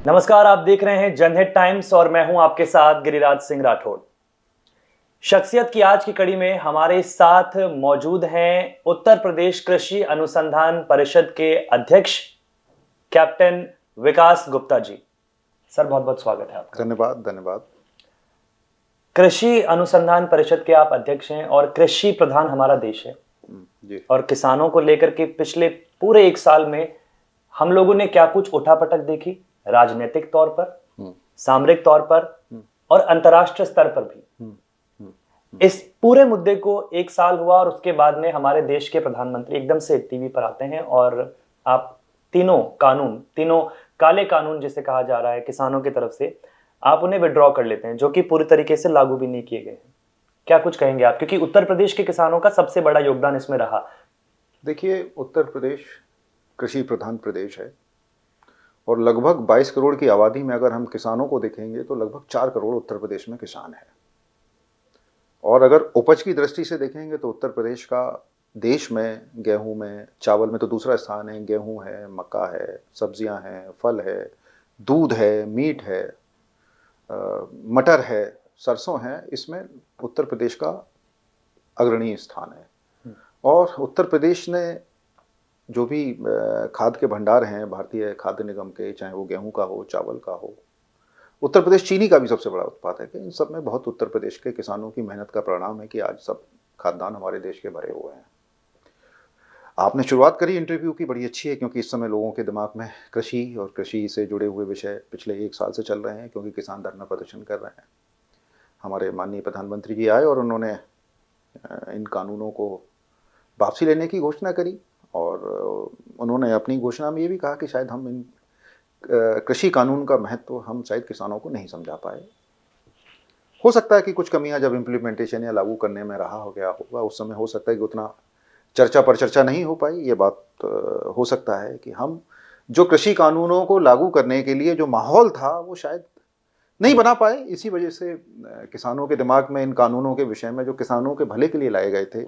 नमस्कार, आप देख रहे हैं जनहित टाइम्स और मैं हूं आपके साथ गिरिराज सिंह राठौड़। शख्सियत की आज की कड़ी में हमारे साथ मौजूद हैं उत्तर प्रदेश कृषि अनुसंधान परिषद के अध्यक्ष कैप्टन विकास गुप्ता जी। सर, बहुत बहुत स्वागत है आपका। धन्यवाद धन्यवाद। कृषि अनुसंधान परिषद के आप अध्यक्ष हैं और कृषि प्रधान हमारा देश है जी। और किसानों को लेकर के पिछले पूरे एक साल में हम लोगों ने क्या कुछ उठापटक देखी, राजनीतिक तौर पर, सामरिक तौर पर और अंतर्राष्ट्रीय स्तर पर भी। इस पूरे मुद्दे को एक साल हुआ और उसके बाद में हमारे देश के प्रधानमंत्री एकदम से टीवी पर आते हैं और आप तीनों काले कानून जिसे कहा जा रहा है किसानों की तरफ से, आप उन्हें विड्रॉ कर लेते हैं, जो कि पूरी तरीके से लागू भी नहीं किए गए हैं। क्या कुछ कहेंगे आप, क्योंकि उत्तर प्रदेश के किसानों का सबसे बड़ा योगदान इसमें रहा। देखिए, उत्तर प्रदेश कृषि प्रधान प्रदेश है और लगभग 22 करोड़ की आबादी में अगर हम किसानों को देखेंगे तो लगभग 4 करोड़ उत्तर प्रदेश में किसान है। और अगर उपज की दृष्टि से देखेंगे तो उत्तर प्रदेश का देश में गेहूं में, चावल में तो दूसरा स्थान है। गेहूं है, मक्का है, सब्जियां हैं, फल है, दूध है, मीट है, मटर है, सरसों है। इसमें उत्तर प्रदेश का अग्रणी स्थान है। और उत्तर प्रदेश ने जो भी खाद के भंडार हैं भारतीय खाद्य निगम के, चाहे वो गेहूं का हो, चावल का हो, उत्तर प्रदेश चीनी का भी सबसे बड़ा उत्पादक है। इन सब में बहुत उत्तर प्रदेश के किसानों की मेहनत का परिणाम है कि आज सब खाद्यान्न हमारे देश के भरे हुए हैं। आपने शुरुआत करी इंटरव्यू की, बड़ी अच्छी है, क्योंकि इस समय लोगों के दिमाग में कृषि और कृषि से जुड़े हुए विषय पिछले एक साल से चल रहे हैं, क्योंकि किसान धरना प्रदर्शन कर रहे हैं। हमारे माननीय प्रधानमंत्री जी आए और उन्होंने इन कानूनों को वापसी लेने की घोषणा करी और उन्होंने अपनी घोषणा में ये भी कहा कि शायद हम इन कृषि कानून का महत्व हम शायद किसानों को नहीं समझा पाए। हो सकता है कि कुछ कमियां जब इम्प्लीमेंटेशन या लागू करने में रहा हो गया होगा, उस समय हो सकता है कि उतना चर्चा पर चर्चा नहीं हो पाई। ये बात हो सकता है कि हम जो कृषि कानूनों को लागू करने के लिए जो माहौल था वो शायद नहीं बना पाए। इसी वजह से किसानों के दिमाग में इन कानूनों के विषय में, जो किसानों के भले के लिए लाए गए थे,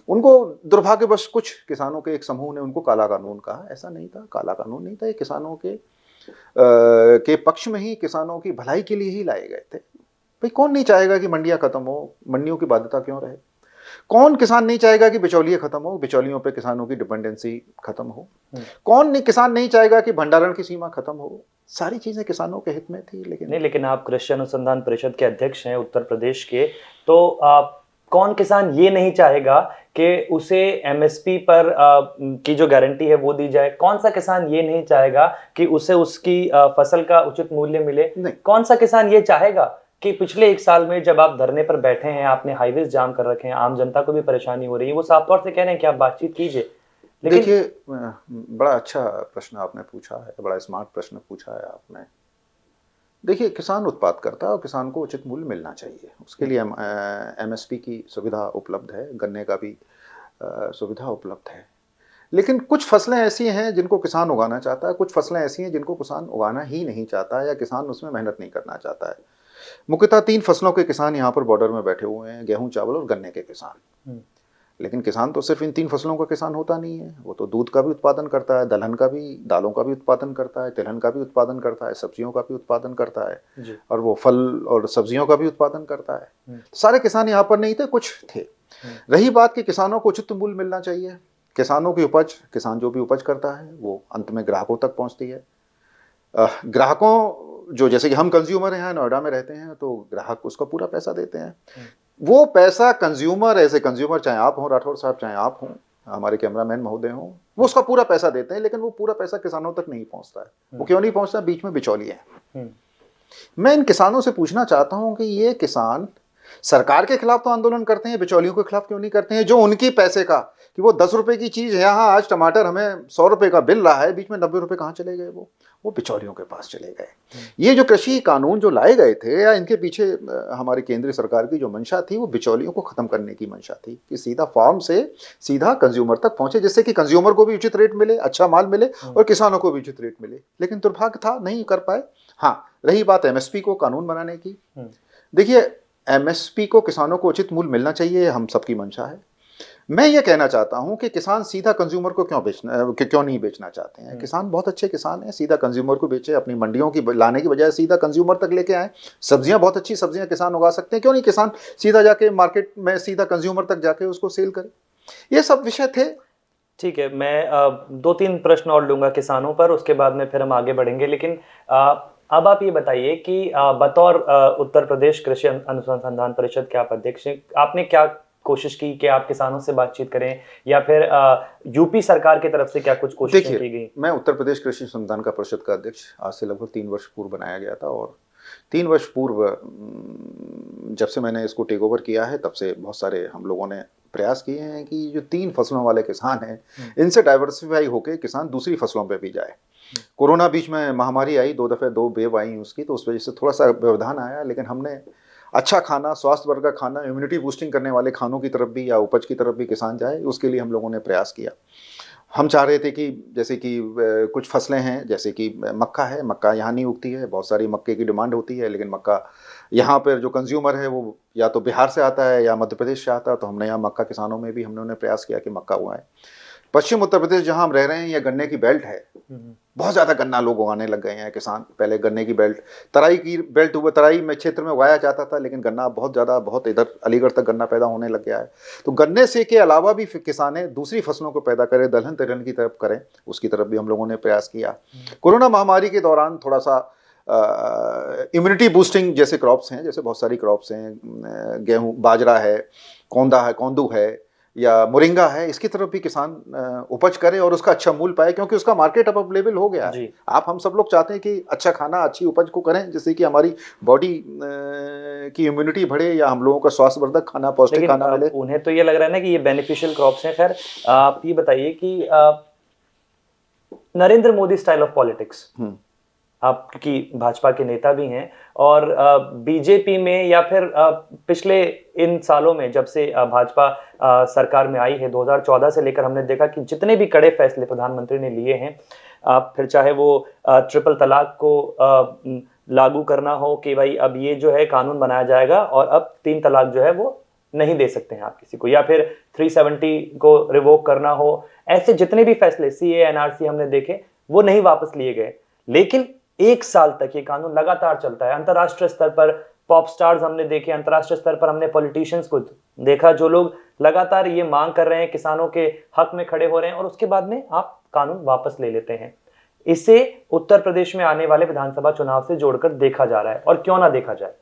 उनको दुर्भाग्यवश कुछ किसानों के एक समूह ने उनको काला कानून कहा। ऐसा नहीं था, काला कानून नहीं था, ये किसानों के पक्ष में ही, किसानों की भलाई के लिए ही लाए गए थे। भाई, कौन नहीं चाहेगा कि मंडियां खत्म हो, मंडियों की बाध्यता क्यों रहे? कौन किसान नहीं चाहेगा कि बिचौलिए खत्म हो, बिचौलियों पे किसानों की डिपेंडेंसी खत्म हो? कौन किसान नहीं चाहेगा कि भंडारण की सीमा खत्म हो? सारी चीजें किसानों के हित में थी। लेकिन आप कृषि अनुसंधान परिषद के अध्यक्ष हैं उत्तर प्रदेश के, तो कौन किसान ये नहीं चाहेगा कि उसे एमएसपी पर की जो गारंटी है वो दी जाए? कौन सा किसान ये नहीं चाहेगा कि उसे उसकी फसल का उचित मूल्य मिले? कौन सा किसान ये चाहेगा कि पिछले एक साल में जब आप धरने पर बैठे हैं, आपने हाईवेज जाम कर रखे हैं, आम जनता को भी परेशानी हो रही है, वो साफ तौर से कह रहे हैं कि आप बातचीत कीजिए। देखिए, बड़ा अच्छा प्रश्न आपने पूछा है, बड़ा स्मार्ट प्रश्न पूछा है आपने। देखिए, किसान उत्पाद करता है और किसान को उचित मूल्य मिलना चाहिए। उसके लिए एमएसपी की सुविधा उपलब्ध है, गन्ने का भी सुविधा उपलब्ध है। लेकिन कुछ फसलें ऐसी हैं जिनको किसान उगाना चाहता है, कुछ फसलें ऐसी हैं जिनको किसान उगाना ही नहीं चाहता है या किसान उसमें मेहनत नहीं करना चाहता है। मुख्यतः 3 फसलों के किसान यहाँ पर बॉर्डर में बैठे हुए हैं, गेहूं, चावल और गन्ने के किसान। लेकिन किसान तो सिर्फ इन 3 फसलों का किसान होता नहीं है, वो तो दूध का भी उत्पादन करता है, दलहन का भी, दालों का भी उत्पादन करता है, तिलहन का भी उत्पादन करता है, सब्जियों का भी उत्पादन करता है और वो फल और सब्जियों का भी उत्पादन करता है। सारे किसान यहाँ पर नहीं थे, कुछ थे। रही बात कि किसानों को उचित मूल्य मिलना चाहिए। किसानों की उपज, किसान जो भी उपज करता है वो अंत में ग्राहकों तक पहुँचती है। ग्राहकों, जो जैसे कि हम कंज्यूमर हैं, नोएडा में रहते हैं, तो ग्राहक उसका पूरा पैसा देते हैं। वो पैसा कंज्यूमर, ऐसे कंज्यूमर चाहे आप हों राठौर साहब, चाहे आप हों, हमारे कैमरामैन महोदय हों, वो उसका पूरा पैसा देते हैं, लेकिन वो पूरा पैसा किसानों तक नहीं पहुंचता है। वो क्यों नहीं पहुंचता? बीच में बिचौलिए हैं। मैं इन किसानों से पूछना चाहता हूं कि ये किसान सरकार के खिलाफ तो आंदोलन करते हैं, बिचौलियों के खिलाफ क्यों नहीं करते हैं? जो उनकी पैसे का, कि वो 10 रुपए की चीज यहाँ आज टमाटर हमें 100 रुपए का बिल रहा है, बीच में 90 रुपए कहाँ चले गए? वो बिचौलियों के पास चले गए। ये जो कृषि कानून जो लाए गए थे, या इनके पीछे हमारी केंद्रीय सरकार की जो मंशा थी, वो बिचौलियों को खत्म करने की मंशा थी, कि सीधा फार्म से सीधा कंज्यूमर तक पहुंचे, जिससे कि कंज्यूमर को भी उचित रेट मिले, अच्छा माल मिले और किसानों को भी उचित रेट मिले। लेकिन दुर्भाग्य था, नहीं कर पाए। हाँ, रही बात एमएसपी को कानून बनाने की, देखिए एमएसपी को, किसानों को उचित मूल्य मिलना चाहिए, हम सबकी मंशा है। मैं ये कहना चाहता हूं कि किसान सीधा कंज्यूमर को क्यों नहीं बेचना चाहते हैं। किसान बहुत अच्छे किसान हैं, सीधा कंज्यूमर को बेचे, अपनी मंडियों की लाने की बजाय सीधा कंज्यूमर तक लेके आए। सब्जियां बहुत अच्छी सब्जियां किसान उगा सकते हैं, क्यों नहीं किसान सीधा जाके मार्केट में सीधा कंज्यूमर तक जाके उसको सेल करे। ये सब विषय थे। ठीक है, मैं 2-3 प्रश्न और लूंगा किसानों पर, उसके बाद में फिर हम आगे बढ़ेंगे। लेकिन अब आप ये बताइए कि बतौर उत्तर प्रदेश कृषि अनुसंधान परिषद के आप अध्यक्ष हैं, आपने क्या कोशिश की कि आप किसानों से बातचीत करें, या फिर यूपी सरकार की तरफ से क्या कुछ कोशिशें की गई? मैं उत्तर प्रदेश कृषि अनुसंधान का परिषद का अध्यक्ष आज से लगभग 3 वर्ष पूर्व बनाया गया था, और 3 वर्ष पूर्व जब से मैंने इसको टेक ओवर किया है तब से बहुत सारे हम लोगों ने प्रयास किए हैं कि जो 3 फसलों वाले किसान हैं इनसे डाइवर्सिफाई होकर किसान दूसरी फसलों पे भी जाए। कोरोना बीच में महामारी आई, 2 दफ़े 2 वेव आई उसकी, तो उस वजह से थोड़ा सा व्यवधान आया, लेकिन हमने अच्छा खाना, स्वास्थ्य वर्ग का खाना, इम्यूनिटी बूस्टिंग करने वाले खानों की तरफ भी या उपज की तरफ भी किसान जाए, उसके लिए हम लोगों ने प्रयास किया। हम चाह रहे थे कि जैसे कि कुछ फसलें हैं, जैसे कि मक्का है, मक्का यहाँ नहीं उगती है, बहुत सारी मक्के की डिमांड होती है, लेकिन मक्का यहाँ पर जो कंज्यूमर है वो या तो बिहार से आता है या मध्य प्रदेश से आता है, तो हमने यहाँ मक्का किसानों में भी हमने प्रयास किया कि मक्का उगाएं। पश्चिम उत्तर प्रदेश जहाँ हम रह रहे हैं, यह गन्ने की बेल्ट है, बहुत ज़्यादा गन्ना लोग उगाने लग गए हैं किसान। पहले गन्ने की बेल्ट, तराई की बेल्ट हुआ, तराई में क्षेत्र में उगाया जाता था, लेकिन गन्ना बहुत इधर अलीगढ़ तक गन्ना पैदा होने लग गया है। तो गन्ने से के अलावा भी किसान दूसरी फसलों को पैदा करें, दलहन तिलहन की तरफ करें, उसकी तरफ भी हम लोगों ने प्रयास किया। कोरोना महामारी के दौरान थोड़ा सा इम्यूनिटी बूस्टिंग जैसे क्रॉप्स हैं, जैसे बहुत सारी क्रॉप्स हैं, गेहूँ, बाजरा है, कौंदा है, कौंदू है या मोरिंगा है, इसकी तरफ भी किसान उपज करे और उसका अच्छा मूल्य पाए, क्योंकि उसका मार्केट अब अवेलेबल हो गया है। आप हम सब लोग चाहते हैं कि अच्छा खाना, अच्छी उपज को करें, जिससे कि हमारी बॉडी की इम्यूनिटी बढ़े या हम लोगों का स्वास्थ्यवर्धक खाना, पौष्टिक खाना मिले। उन्हें तो ये लग रहा है ना कि ये बेनिफिशियल क्रॉप्स हैं। खैर, आप ये बताइए कि Narendra Modi style of politics, आप क्योंकि भाजपा के नेता भी हैं, और बीजेपी में या फिर पिछले इन सालों में जब से भाजपा सरकार में आई है 2014 से लेकर, हमने देखा कि जितने भी कड़े फैसले प्रधानमंत्री ने लिए हैं, फिर चाहे वो ट्रिपल तलाक को लागू करना हो कि भाई अब ये जो है कानून बनाया जाएगा और अब 3 तलाक जो है वो नहीं दे सकते हैं आप किसी को, या फिर 370 को रिवोक करना हो, ऐसे जितने भी फैसले, सीए, एनआरसी हमने देखे, वो नहीं वापस लिए गए। लेकिन 1 साल तक ये कानून लगातार चलता है। अंतर्राष्ट्रीय स्तर पर पॉप स्टार्स हमने देखे, अंतर्राष्ट्रीय स्तर पर हमने पॉलिटिशियंस को देखा जो लोग लगातार ये मांग कर रहे हैं, किसानों के हक में खड़े हो रहे हैं, और उसके बाद में आप कानून वापस ले लेते हैं। इसे उत्तर प्रदेश में आने वाले विधानसभा चुनाव से जोड़कर देखा जा रहा है, और क्यों ना देखा जाए।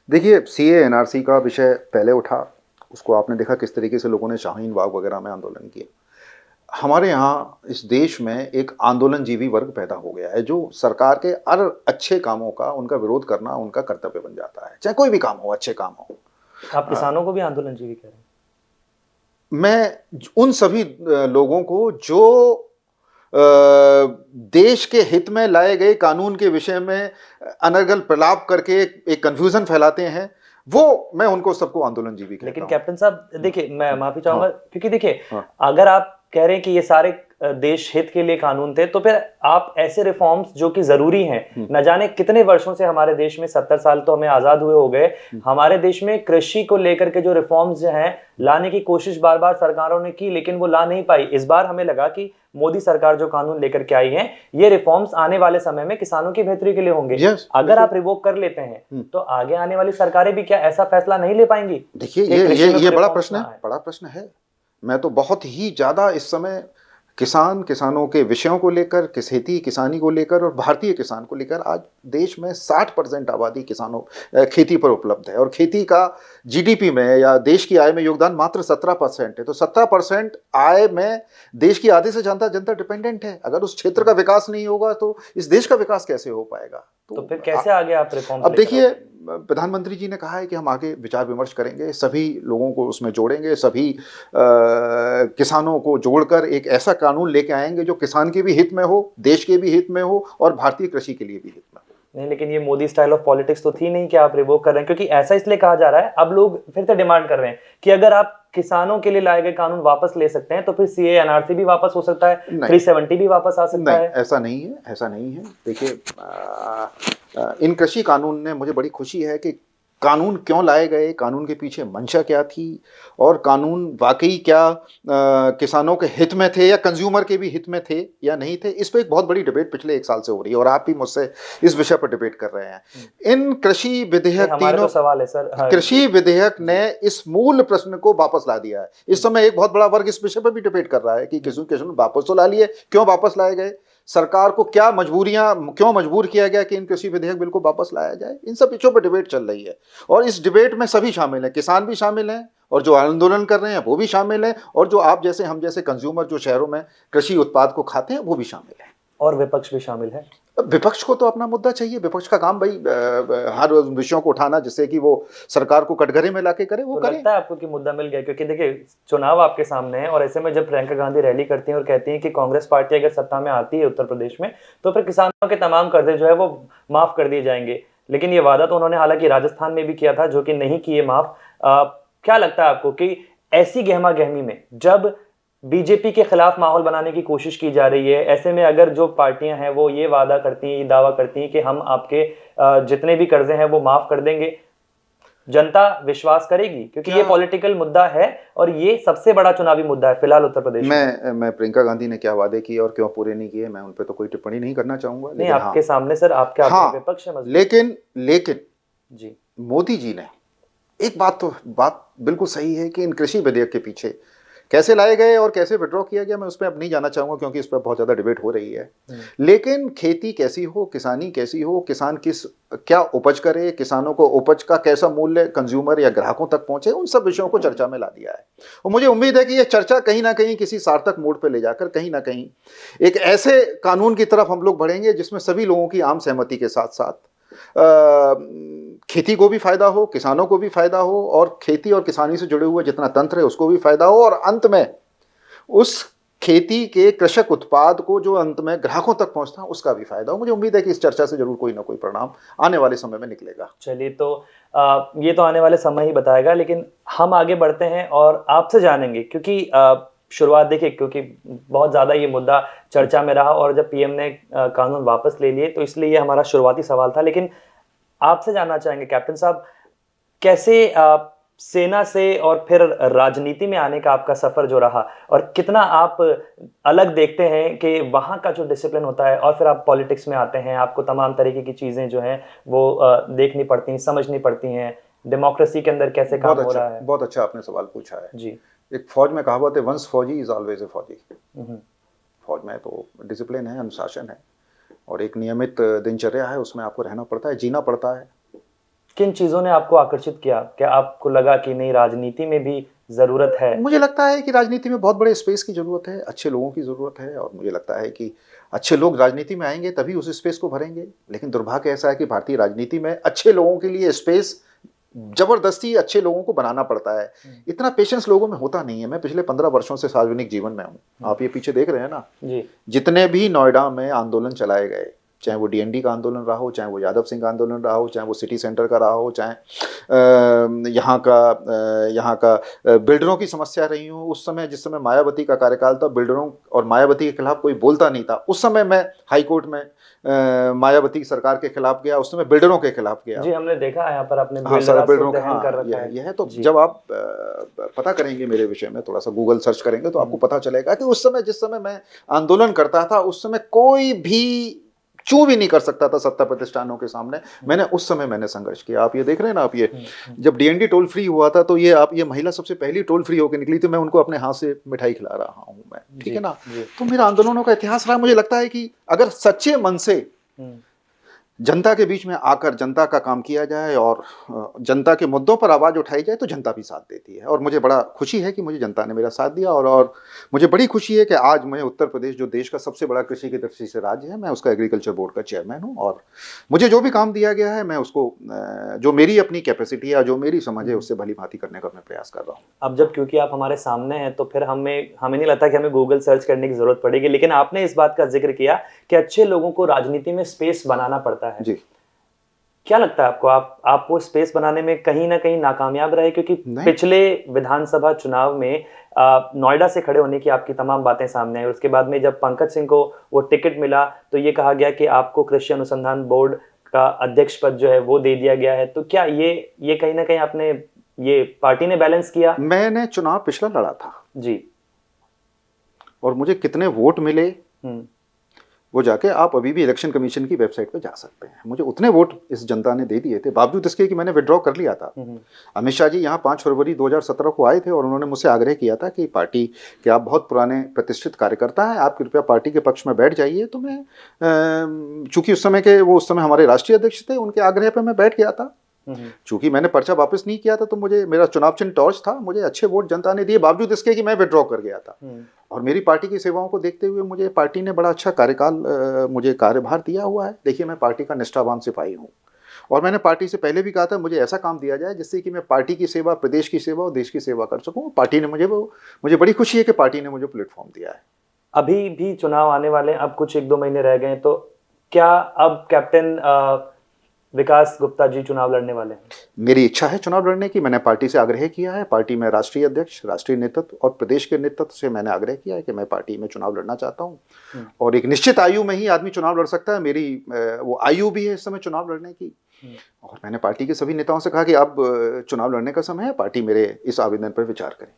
देखिए, सीए एनआरसी का विषय पहले उठा, उसको आपने देखा किस तरीके से लोगों ने शाहीन बाग वगैरह में आंदोलन किए। हमारे यहाँ इस देश में एक आंदोलनजीवी वर्ग पैदा हो गया है, जो सरकार के हर अच्छे कामों का उनका विरोध करना उनका कर्तव्य बन जाता है, चाहे कोई भी काम हो, अच्छे काम हो। आप किसानों को भी आंदोलनजीवी कह रहे हैं? मैं उन सभी लोगों को जो देश के हित में लाए गए कानून के विषय में अनर्गल प्रलाप करके एक कंफ्यूजन फैलाते हैं, वो मैं उनको सबको आंदोलनजीवी कहता हूं। लेकिन कैप्टन साहब देखिए, मैं माफी चाहूंगा, क्योंकि देखिए, अगर आप कह रहे हैं कि ये सारे देश हित के लिए कानून थे, तो फिर आप ऐसे रिफॉर्म्स जो कि जरूरी हैं, न जाने कितने वर्षों से हमारे देश में, 70 साल तो हमें आजाद हुए हो गए, हमारे देश में कृषि को लेकर के जो रिफॉर्म्स जो हैं लाने की कोशिश बार बार सरकारों ने की, लेकिन वो ला नहीं पाई। इस बार हमें लगा कि मोदी सरकार जो कानून लेकर के आई है, ये रिफॉर्म्स आने वाले समय में किसानों की बेहतरी के लिए होंगे। अगर आप रिवोक कर लेते हैं तो आगे आने वाली सरकारें भी क्या ऐसा फैसला नहीं ले पाएंगी? देखिए, ये बड़ा प्रश्न है। मैं तो बहुत ही ज्यादा इस समय किसानों के विषयों को लेकर, खेती किसानी को लेकर और भारतीय किसान को लेकर, आज देश में 60% आबादी खेती पर उपलब्ध है, और खेती का जीडीपी में या देश की आय में योगदान मात्र 17% है। तो 17% आय में देश की आधे से जनता डिपेंडेंट है। अगर उस क्षेत्र का विकास नहीं होगा तो इस देश का विकास कैसे हो पाएगा? तो फिर कैसे आगे आप रिफॉर्म? अब देखिए, प्रधानमंत्री जी ने कहा है कि हम आगे विचार विमर्श करेंगे, सभी लोगों को उसमें जोड़ेंगे, सभी किसानों को जोड़कर एक ऐसा कानून लेके आएंगे जो किसान के भी हित में हो, देश के भी हित में हो और भारतीय कृषि के लिए भी हित में हो। नहीं, लेकिन ये मोदी स्टाइल ऑफ पॉलिटिक्स तो थी नहीं कि आप रिवोक कर रहे हैं, क्योंकि ऐसा इसलिए कहा जा रहा है, अब लोग फिर से डिमांड कर रहे हैं कि अगर आप किसानों के लिए लाए गए कानून वापस ले सकते हैं तो फिर सीए एनआरसी भी वापस हो सकता है, 370 भी वापस आ सकता है। ऐसा नहीं है। देखिए, इन कृषि कानून ने, मुझे बड़ी खुशी है कि कानून क्यों लाए गए, कानून के पीछे मंशा क्या थी, और कानून वाकई क्या किसानों के हित में थे या कंज्यूमर के भी हित में थे या नहीं थे, इस पर एक बहुत बड़ी डिबेट पिछले 1 साल से हो रही है और आप भी मुझसे इस विषय पर डिबेट कर रहे हैं। इन कृषि विधेयक तीनों सवाल है सर। हाँ, कृषि विधेयक ने इस मूल प्रश्न को वापस ला दिया है। इस समय एक बहुत बड़ा वर्ग इस विषय पर भी डिबेट कर रहा है कि किसान वापस तो ला लिए, क्यों वापस लाए गए, सरकार को क्या मजबूरियां, क्यों मजबूर किया गया कि इन कृषि विधेयक बिल को वापस लाया जाए। इन सब विषयों पर डिबेट चल रही है और इस डिबेट में सभी शामिल हैं, किसान भी शामिल हैं और जो आंदोलन कर रहे हैं वो भी शामिल हैं, और जो आप जैसे हम जैसे कंज्यूमर जो शहरों में कृषि उत्पाद को खाते हैं वो भी शामिल हैं, और विपक्ष भी शामिल है। विपक्ष को तो अपना मुद्दा चाहिए, विपक्ष का काम भाई हर विषयों को उठाना जिससे कि वो सरकार को कटघरे में लाके करे, वो तो करे। लगता है आपको कि मुद्दा मिल गया? क्योंकि देखिए चुनाव आपके सामने है और ऐसे में जब प्रियंका गांधी रैली करती हैं और कहती हैं कि कांग्रेस पार्टी अगर सत्ता में आती है उत्तर प्रदेश में तो फिर किसानों के तमाम कर्जे जो है वो माफ कर दिए जाएंगे, लेकिन ये वादा तो उन्होंने हालांकि राजस्थान में भी किया था जो कि नहीं किए माफ। क्या लगता है आपको कि ऐसी गहमा गहमी में जब बीजेपी के खिलाफ माहौल बनाने की कोशिश की जा रही है, ऐसे में अगर जो पार्टियां हैं वो ये वादा करती हैं, ये दावा करती हैं कि हम आपके जितने भी कर्जे हैं वो माफ कर देंगे, जनता विश्वास करेगी? क्योंकि ये पॉलिटिकल मुद्दा है और ये सबसे बड़ा चुनावी मुद्दा है फिलहाल उत्तर प्रदेश में। मैं प्रियंका गांधी ने क्या वादे किए और क्यों पूरे नहीं किए, मैं उन पर तो कोई टिप्पणी नहीं करना चाहूंगा। नहीं, आपके सामने सर, आपके विपक्ष है। लेकिन जी, मोदी जी ने एक बात बिल्कुल सही है कि इन कृषि विधेयक के पीछे कैसे लाए गए और कैसे विड्रॉ किया गया, मैं उस पर अब नहीं जाना चाहूंगा क्योंकि इस पर बहुत ज़्यादा डिबेट हो रही है। लेकिन खेती कैसी हो, किसानी कैसी हो, किसान क्या उपज करे, किसानों को उपज का कैसा मूल्य कंज्यूमर या ग्राहकों तक पहुंचे, उन सब विषयों को चर्चा में ला दिया है। और मुझे उम्मीद है कि यह चर्चा कहीं ना कहीं किसी सार्थक मोड पर ले जाकर कहीं ना कहीं एक ऐसे कानून की तरफ हम लोग बढ़ेंगे जिसमें सभी लोगों की आम सहमति के साथ साथ खेती को भी फायदा हो, किसानों को भी फायदा हो, और खेती और किसानी से जुड़े हुए जितना तंत्र है उसको भी फायदा हो, और अंत में उस खेती के कृषक उत्पाद को जो अंत में ग्राहकों तक पहुंचता है उसका भी फायदा हो। मुझे उम्मीद है कि इस चर्चा से जरूर कोई ना कोई परिणाम आने वाले समय में निकलेगा। चलिए, तो ये तो आने वाले समय ही बताएगा, लेकिन हम आगे बढ़ते हैं और आपसे जानेंगे क्योंकि शुरुआत देखिए, क्योंकि बहुत ज़्यादा ये मुद्दा चर्चा में रहा और जब पीएम ने कानून वापस ले लिए तो इसलिए ये हमारा शुरुआती सवाल था। लेकिन आपसे जानना चाहेंगे कैप्टन साहब, कैसे सेना से और फिर राजनीति में आने का आपका सफर जो रहा और कितना आप अलग देखते हैं कि वहाँ का जो डिसिप्लिन होता है और फिर आप पॉलिटिक्स में आते हैं, आपको तमाम तरीके की चीज़ें जो हैं वो देखनी पड़ती हैं, समझनी पड़ती हैं, डेमोक्रेसी के अंदर कैसे काम हो रहा है। बहुत अच्छा आपने सवाल पूछा है जी। एक फौज में कहावत है, वंस फौजी इज ऑलवेज ए फौजी। फौज में तो डिसिप्लिन है, अनुशासन है और एक नियमित दिनचर्या है, उसमें आपको रहना पड़ता है, जीना पड़ता है। किन चीज़ों ने आपको आकर्षित किया? क्या आपको लगा कि नहीं, राजनीति में भी ज़रूरत है? मुझे लगता है कि राजनीति में बहुत बड़े स्पेस की ज़रूरत है, अच्छे लोगों की ज़रूरत है, और मुझे लगता है कि अच्छे लोग राजनीति में आएंगे तभी उस स्पेस को भरेंगे। लेकिन दुर्भाग्य ऐसा है कि भारतीय राजनीति में अच्छे लोगों के लिए स्पेस जबरदस्ती अच्छे लोगों को बनाना पड़ता है। इतना पेशेंस लोगों में होता नहीं है। मैं पिछले 15 वर्षों से सार्वजनिक जीवन में हूँ, आप ये पीछे देख रहे हैं ना जी। जितने भी नोएडा में आंदोलन चलाए गए, चाहे वो डीएनडी का आंदोलन रहा हो, चाहे वो यादव सिंह का आंदोलन रहा हो, चाहे वो सिटी सेंटर का रहा हो, चाहे यहाँ का बिल्डरों की समस्या रही हो। उस समय जिस समय मायावती का कार्यकाल था, बिल्डरों और मायावती के खिलाफ कोई बोलता नहीं था। उस समय मैं हाई कोर्ट में मायावती सरकार के खिलाफ गया, उस समय बिल्डरों के खिलाफ गया। जी, हमने देखा है यहाँ पर आपने बिल्डरों का यह है। तो जब आप पता करेंगे मेरे विषय में, थोड़ा सा गूगल सर्च करेंगे तो आपको पता चलेगा कि उस समय जिस समय मैं आंदोलन करता था उस समय कोई भी चू भी नहीं कर सकता था सत्ता प्रतिष्ठानों के सामने। उस समय मैंने संघर्ष किया। आप ये देख रहे हैं ना, आप ये जब डीएनडी टोल फ्री हुआ था तो ये महिला सबसे पहली टोल फ्री होकर निकली, तो मैं उनको अपने हाथ से मिठाई खिला रहा हूँ मैं, ठीक है ना। तो मेरा आंदोलनों का इतिहास रहा। मुझे लगता है कि अगर सच्चे मन से जनता के बीच में आकर जनता का काम किया जाए और जनता के मुद्दों पर आवाज़ उठाई जाए तो जनता भी साथ देती है। और मुझे बड़ा खुशी है कि मुझे जनता ने मेरा साथ दिया, और मुझे बड़ी खुशी है कि आज मैं उत्तर प्रदेश, जो देश का सबसे बड़ा कृषि की दृष्टि से राज्य है, मैं उसका एग्रीकल्चर बोर्ड का चेयरमैन हूँ। और मुझे जो भी काम दिया गया है मैं उसको, जो मेरी अपनी कैपेसिटी है, जो मेरी समझ है, उससे भली भांति करने का मैं प्रयास कर रहा हूँ। अब जब क्योंकि आप हमारे सामने हैं तो फिर हमें नहीं लगता कि हमें गूगल सर्च करने की जरूरत पड़ेगी। लेकिन आपने इस बात का जिक्र किया कि अच्छे लोगों को राजनीति में स्पेस बनाना पड़ता है। जी। क्या लगता है आपको, आप वो स्पेस बनाने में कहीं ना कहीं नाकामयाब रहे? क्योंकि पिछले विधानसभा चुनाव में नोएडा से खड़े होने की आपकी तमाम बातें सामने आई। उसके बाद में जब पंकज सिंह को वो टिकट मिला तो ये कहा गया कि आपको कृषि अनुसंधान बोर्ड का अध्यक्ष पद जो है वो दे दिया गया है, तो क्या ये कहीं ना कहीं आपने, ये पार्टी ने बैलेंस किया? मैंने चुनाव पिछला लड़ा था जी। और मुझे कितने वोट मिले हम्म। वो जाके आप अभी भी इलेक्शन कमीशन की वेबसाइट पे जा सकते हैं। मुझे उतने वोट इस जनता ने दे दिए थे, बावजूद इसके कि मैंने विड्रॉ कर लिया था। अमित शाह जी यहाँ 5 फरवरी 2017 को आए थे और उन्होंने मुझसे आग्रह किया था कि पार्टी के आप बहुत पुराने प्रतिष्ठित कार्यकर्ता हैं, आप कृपया पार्टी के पक्ष में बैठ जाइए। तो मैं चूंकि उस समय हमारे राष्ट्रीय अध्यक्ष थे, उनके आग्रह पर मैं बैठ गया था। चूंकि मैंने पर्चा वापस नहीं किया था तो मुझे, मेरा चुनाव चिन्ह टॉर्च था, मुझे अच्छे वोट जनता ने दिए, बावजूद इसके कि मैं विड्रॉ कर गया था। और मेरी पार्टी की सेवाओं को देखते हुए मुझे पार्टी ने बड़ा अच्छा कार्यकाल, मुझे कार्यभार दिया हुआ है। देखिए, मैं पार्टी का निष्ठावान सिपाही हूँ और मैंने पार्टी से पहले भी कहा था मुझे ऐसा काम दिया जाए जिससे कि मैं पार्टी की सेवा, प्रदेश की सेवा और देश की सेवा कर सकूँ। पार्टी ने मुझे बड़ी खुशी है कि पार्टी ने मुझे प्लेटफॉर्म दिया है। अभी भी चुनाव आने वाले हैं, अब कुछ 1-2 महीने रह गए हैं, तो क्या अब कैप्टन विकास गुप्ता जी चुनाव लड़ने वाले हैं? मेरी इच्छा है चुनाव लड़ने की। मैंने पार्टी से आग्रह किया है, पार्टी में राष्ट्रीय अध्यक्ष, राष्ट्रीय नेतृत्व और प्रदेश के नेतृत्व से मैंने आग्रह किया है कि मैं पार्टी में चुनाव लड़ना चाहता हूं। और एक निश्चित आयु में ही आदमी चुनाव लड़ सकता है, मेरी वो आयु भी है इस समय चुनाव लड़ने की। और मैंने पार्टी के सभी नेताओं से कहा कि अब चुनाव लड़ने का समय है, पार्टी मेरे इस आवेदन पर विचार करे।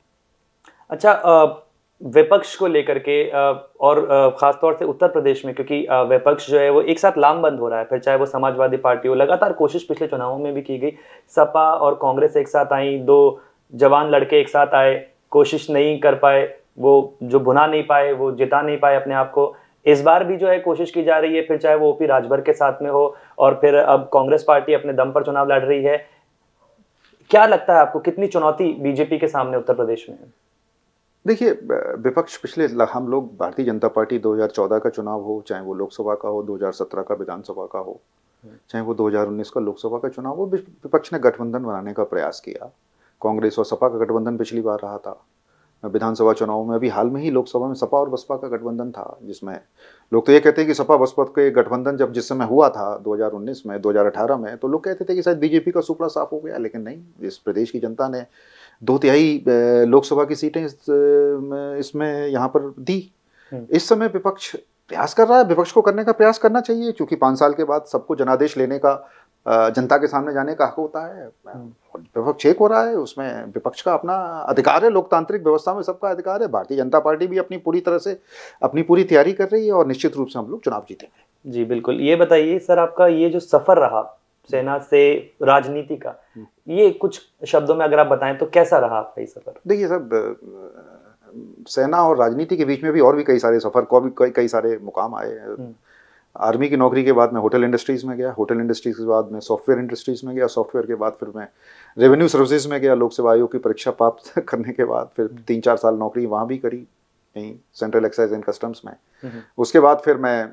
अच्छा, विपक्ष को लेकर के और खासतौर से उत्तर प्रदेश में, क्योंकि विपक्ष जो है वो एक साथ लामबंद हो रहा है, फिर चाहे वो समाजवादी पार्टी हो, लगातार कोशिश पिछले चुनावों में भी की गई, सपा और कांग्रेस एक साथ आई, 2 जवान लड़के एक साथ आए, कोशिश नहीं कर पाए, वो जो भुना नहीं पाए, वो जिता नहीं पाए अपने आप को। इस बार भी जो है कोशिश की जा रही है, फिर चाहे वो ओपी राजभर के साथ में हो, और फिर अब कांग्रेस पार्टी अपने दम पर चुनाव लड़ रही है। क्या लगता है आपको, कितनी चुनौती बीजेपी के सामने उत्तर प्रदेश में है? देखिए, विपक्ष हम लोग, भारतीय जनता पार्टी 2014 का चुनाव हो, चाहे वो लोकसभा का हो, 2017 का विधानसभा का हो, चाहे वो 2019 का लोकसभा का चुनाव हो, विपक्ष ने गठबंधन बनाने का प्रयास किया। कांग्रेस और सपा का गठबंधन पिछली बार रहा था विधानसभा चुनाव में। अभी हाल में ही लोकसभा में सपा और बसपा का गठबंधन था, जिसमें लोग तो ये कहते हैं कि सपा बसपा के गठबंधन जब जिस समय हुआ था 2019 में, 2018 में, तो लोग कहते थे कि शायद बीजेपी का सुपड़ा साफ हो गया, लेकिन नहीं। इस प्रदेश की जनता ने 2/3 लोकसभा की सीटें इसमें यहाँ पर दी। इस समय विपक्ष प्रयास कर रहा है, विपक्ष को करने का प्रयास करना चाहिए, क्योंकि 5 साल के बाद सबको जनादेश लेने का, जनता के सामने जाने का हक होता है। विपक्ष एक हो रहा है, उसमें विपक्ष का अपना अधिकार है, लोकतांत्रिक व्यवस्था में सबका अधिकार है। भारतीय जनता पार्टी भी अपनी पूरी तैयारी कर रही है और निश्चित रूप से हम लोग चुनाव जीतेंगे। जी बिल्कुल। ये बताइए सर, आपका ये जो सफर रहा सेना से राजनीति का, ये कुछ शब्दों में अगर आप बताएं तो कैसा रहा आपका ये सफर? देखिए साहब, सेना और राजनीति के बीच में भी और भी कई सारे सफर को, भी कई सारे मुकाम आए। आर्मी की नौकरी के बाद मैं होटल इंडस्ट्रीज में गया, होटल इंडस्ट्रीज के बाद मैं सॉफ्टवेयर इंडस्ट्रीज में गया, सॉफ्टवेयर के बाद फिर मैं रेवेन्यू सर्विसेज में गया। लोक सेवा आयोग की परीक्षा प्राप्त करने के बाद फिर 3-4 साल नौकरी वहाँ भी करी, यहीं सेंट्रल एक्साइज एंड कस्टम्स में। उसके बाद फिर मैं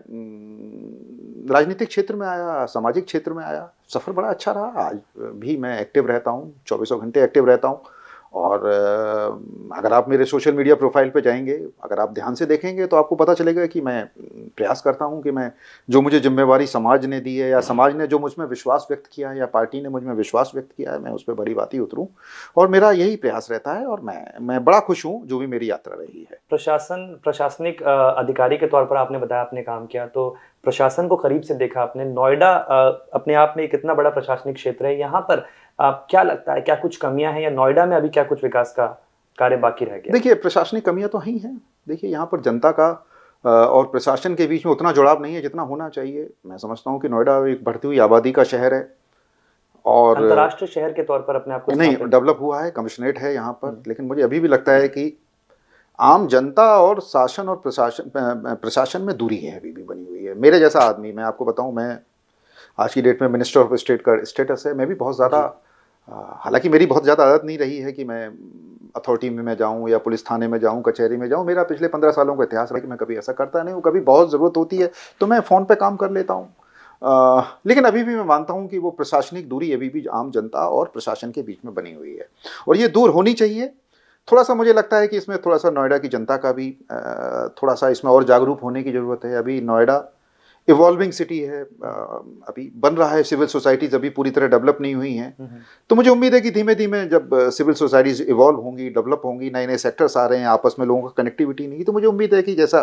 राजनीतिक क्षेत्र में आया, सामाजिक क्षेत्र में आया। सफ़र बड़ा अच्छा रहा। आज भी मैं एक्टिव रहता हूँ, 24 घंटे एक्टिव रहता हूँ। और अगर आप मेरे सोशल मीडिया प्रोफाइल पे जाएंगे, अगर आप ध्यान से देखेंगे तो आपको पता चलेगा कि मैं प्रयास करता हूं कि मैं, जो मुझे जिम्मेवारी समाज ने दी है, या समाज ने जो मुझ में विश्वास व्यक्त किया है, या पार्टी ने मुझ में विश्वास व्यक्त किया है, मैं उस पर भली भांति उतरूं। और मेरा यही प्रयास रहता है और मैं बड़ा खुश हूँ जो भी मेरी यात्रा रही है। प्रशासनिक अधिकारी के तौर पर आपने बताया आपने काम किया, तो प्रशासन को करीब से देखा आपने। नोएडा अपने आप में एक इतना बड़ा प्रशासनिक क्षेत्र है, यहाँ पर क्या लगता है, क्या कुछ कमियां हैं, या नोएडा में अभी क्या कुछ विकास का कार्य बाकी रह गया? देखिए, प्रशासनिक कमियां तो ही हैं। देखिए, यहाँ पर जनता का और प्रशासन के बीच में उतना जुड़ाव नहीं है जितना होना चाहिए। मैं समझता हूँ कि नोएडा एक बढ़ती हुई आबादी का शहर है और अंतर्राष्ट्रीय शहर के तौर पर अपने आप को नहीं डेवलप हुआ है, कमिश्नरेट है यहाँ पर। लेकिन मुझे अभी भी लगता है कि आम जनता और शासन और प्रशासन में दूरी है, अभी भी बनी हुई है। मेरे जैसा आदमी, मैं आपको बताऊं, मैं आज की डेट में मिनिस्टर ऑफ स्टेट का स्टेटस है। मैं भी बहुत ज़्यादा, हालांकि मेरी बहुत ज़्यादा आदत नहीं रही है कि मैं अथॉरिटी में जाऊं या पुलिस थाने में जाऊं, कचहरी में जाऊं। मेरा पिछले 15 सालों का इतिहास है कि मैं कभी ऐसा करता नहीं हूं। कभी बहुत ज़रूरत होती है तो मैं फ़ोन पे काम कर लेता हूं। लेकिन अभी भी मैं मानता हूं कि वो प्रशासनिक दूरी अभी भी आम जनता और प्रशासन के बीच में बनी हुई है और ये दूर होनी चाहिए। थोड़ा सा मुझे लगता है कि इसमें थोड़ा सा नोएडा की जनता का भी थोड़ा सा इसमें और जागरूक होने की ज़रूरत है। अभी नोएडा इवॉल्विंग सिटी है, अभी बन रहा है। सिविल सोसाइटीज़ अभी पूरी तरह डेवलप नहीं हुई हैं। तो मुझे उम्मीद है कि धीमे धीमे जब सिविल सोसाइटीज़ इवॉल्व होंगी, डेवलप होंगी, नए नए सेक्टर्स आ रहे हैं, आपस में लोगों का कनेक्टिविटी नहीं, तो मुझे उम्मीद है कि जैसा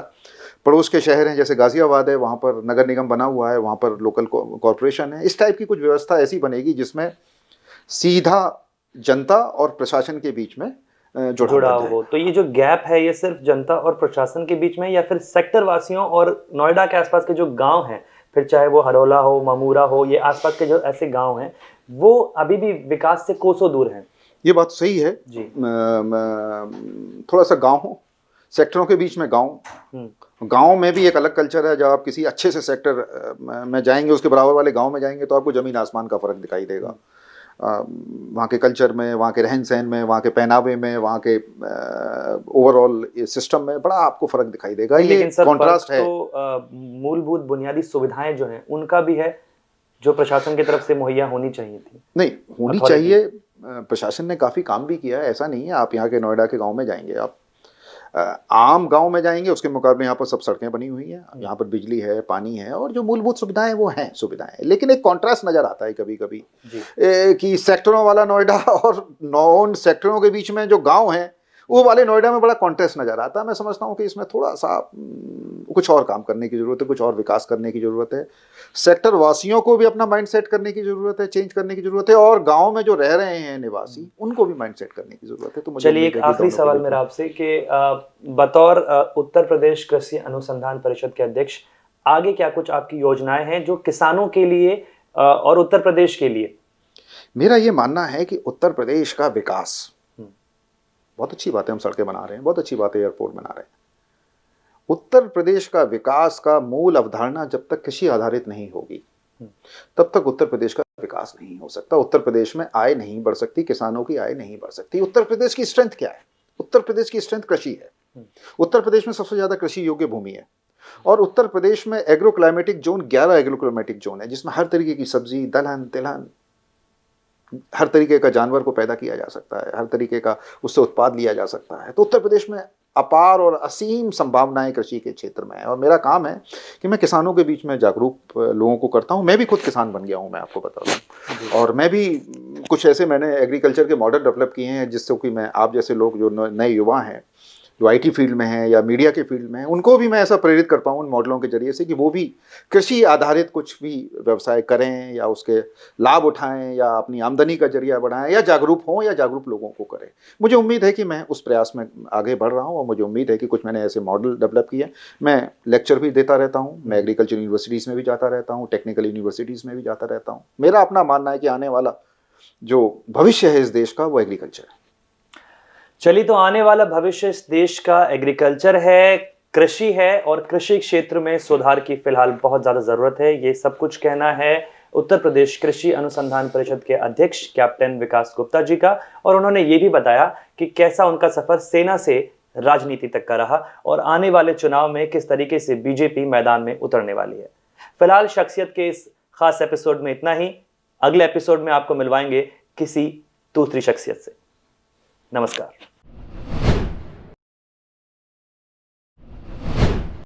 पड़ोस के शहर हैं, जैसे गाजियाबाद है, वहाँ पर नगर निगम बना हुआ है, वहाँ पर लोकल कॉरपोरेशन है। इस टाइप की कुछ व्यवस्था ऐसी बनेगी जिसमें सीधा जनता और प्रशासन के बीच में जुड़ाव हो। तो ये जो गैप है ये सिर्फ जनता और प्रशासन के बीच में, या फिर सेक्टर वासियों और नोएडा के आसपास के जो गांव हैं, फिर चाहे वो हरोला हो, मामूरा हो, ये आसपास के जो ऐसे गांव हैं, वो अभी भी विकास से कोसों दूर हैं? ये बात सही है जी। थोड़ा सा गांव हो, सेक्टरों के बीच में गांव, गांव में भी एक अलग कल्चर है। जब आप किसी अच्छे से सेक्टर में जाएंगे, उसके बराबर वाले गांव में जाएंगे, तो आपको ज़मीन आसमान का फ़र्क दिखाई देगा। वहाँ के कल्चर में, वहाँ के रहन सहन में, वहाँ के पहनावे में, वहाँ के ओवरऑल सिस्टम में बड़ा आपको फ़र्क दिखाई देगा। ये कॉन्ट्रास्ट है। तो मूलभूत बुनियादी सुविधाएं जो हैं उनका भी है, जो प्रशासन की तरफ से मुहैया होनी चाहिए थी। नहीं होनी चाहिए, प्रशासन ने काफ़ी काम भी किया है, ऐसा नहीं है। आप यहाँ के नोएडा के गाँव में जाएंगे, आप आम गांव में जाएंगे, उसके मुकाबले यहाँ पर सब सड़कें बनी हुई हैं, यहाँ पर बिजली है, पानी है, और जो मूलभूत सुविधाएं वो हैं सुविधाएं। लेकिन एक कॉन्ट्रास्ट नज़र आता है कभी कभी कि सेक्टरों वाला नोएडा और नॉन सेक्टरों के बीच में जो गांव हैं, वो वाले नोएडा में बड़ा कॉन्ट्रास्ट नज़र आता है। मैं समझता हूँ कि इसमें थोड़ा सा कुछ और काम करने की ज़रूरत है, कुछ और विकास करने की ज़रूरत है। सेक्टर वासियों को भी अपना माइंड सेट करने की ज़रूरत है, चेंज करने की ज़रूरत है, और गांव में जो रह रहे हैं निवासी, उनको भी माइंड सेट करने की ज़रूरत है। तो मुझे चलिए, एक आखिरी सवाल मेरा आपसे कि बतौर उत्तर प्रदेश कृषि अनुसंधान परिषद के अध्यक्ष, आगे क्या कुछ आपकी योजनाएं हैं जो किसानों के लिए और उत्तर प्रदेश के लिए? मेरा ये मानना है कि उत्तर प्रदेश का विकास, बहुत अच्छी बात है हम सड़कें बना रहे हैं, बहुत अच्छी बात है एयरपोर्ट बना रहे हैं। उत्तर प्रदेश का विकास का मूल अवधारणा जब तक कृषि आधारित नहीं होगी, तब तक उत्तर प्रदेश का विकास नहीं हो सकता। उत्तर प्रदेश में आय नहीं बढ़ सकती, किसानों की आय नहीं बढ़ सकती। उत्तर प्रदेश की स्ट्रेंथ क्या है? उत्तर प्रदेश की स्ट्रेंथ कृषि है। उत्तर प्रदेश में सबसे ज़्यादा कृषि योग्य भूमि है, और उत्तर प्रदेश में agro climatic zone 11 agro climatic zone है, जिसमें हर तरीके की सब्जी, दलहन, तिलहन, हर तरीके का जानवर को पैदा किया जा सकता है, हर तरीके का उससे उत्पाद लिया जा सकता है। तो उत्तर प्रदेश में अपार और असीम संभावनाएं कृषि के क्षेत्र में है, और मेरा काम है कि मैं किसानों के बीच में जागरूक लोगों को करता हूं। मैं भी खुद किसान बन गया हूं, मैं आपको बता दूं, और मैं भी कुछ ऐसे मैंने एग्रीकल्चर के मॉडल डेवलप किए हैं, जिससे कि मैं, आप जैसे लोग जो नए युवा हैं, जो आईटी फील्ड में हैं या मीडिया के फील्ड में हैं, उनको भी मैं ऐसा प्रेरित कर पाऊँ उन मॉडलों के जरिए से कि वो भी कृषि आधारित कुछ भी व्यवसाय करें, या उसके लाभ उठाएं, या अपनी आमदनी का जरिया बढ़ाएं, या जागरूक हों, या जागरूक लोगों को करें। मुझे उम्मीद है कि मैं उस प्रयास में आगे बढ़ रहा हूँ, और मुझे उम्मीद है कि कुछ मैंने ऐसे मॉडल डेवलप किए। मैं लेक्चर भी देता रहता हूँ, मैं एग्रीकल्चर यूनिवर्सिटीज़ में भी जाता रहता हूँ, टेक्निकल यूनिवर्सिटीज़ में भी जाता रहता हूँ। मेरा अपना मानना है कि आने वाला जो भविष्य है इस देश का, वो एग्रीकल्चर है। चलिए, तो आने वाला भविष्य इस देश का एग्रीकल्चर है, कृषि है, और कृषि क्षेत्र में सुधार की फिलहाल बहुत ज़्यादा ज़रूरत है। ये सब कुछ कहना है उत्तर प्रदेश कृषि अनुसंधान परिषद के अध्यक्ष कैप्टन विकास गुप्ता जी का, और उन्होंने ये भी बताया कि कैसा उनका सफ़र सेना से राजनीति तक का रहा, और आने वाले चुनाव में किस तरीके से बीजेपी मैदान में उतरने वाली है। फिलहाल शख्सियत के इस खास एपिसोड में इतना ही। अगले एपिसोड में आपको मिलवाएंगे किसी दूसरी शख्सियत से। नमस्कार।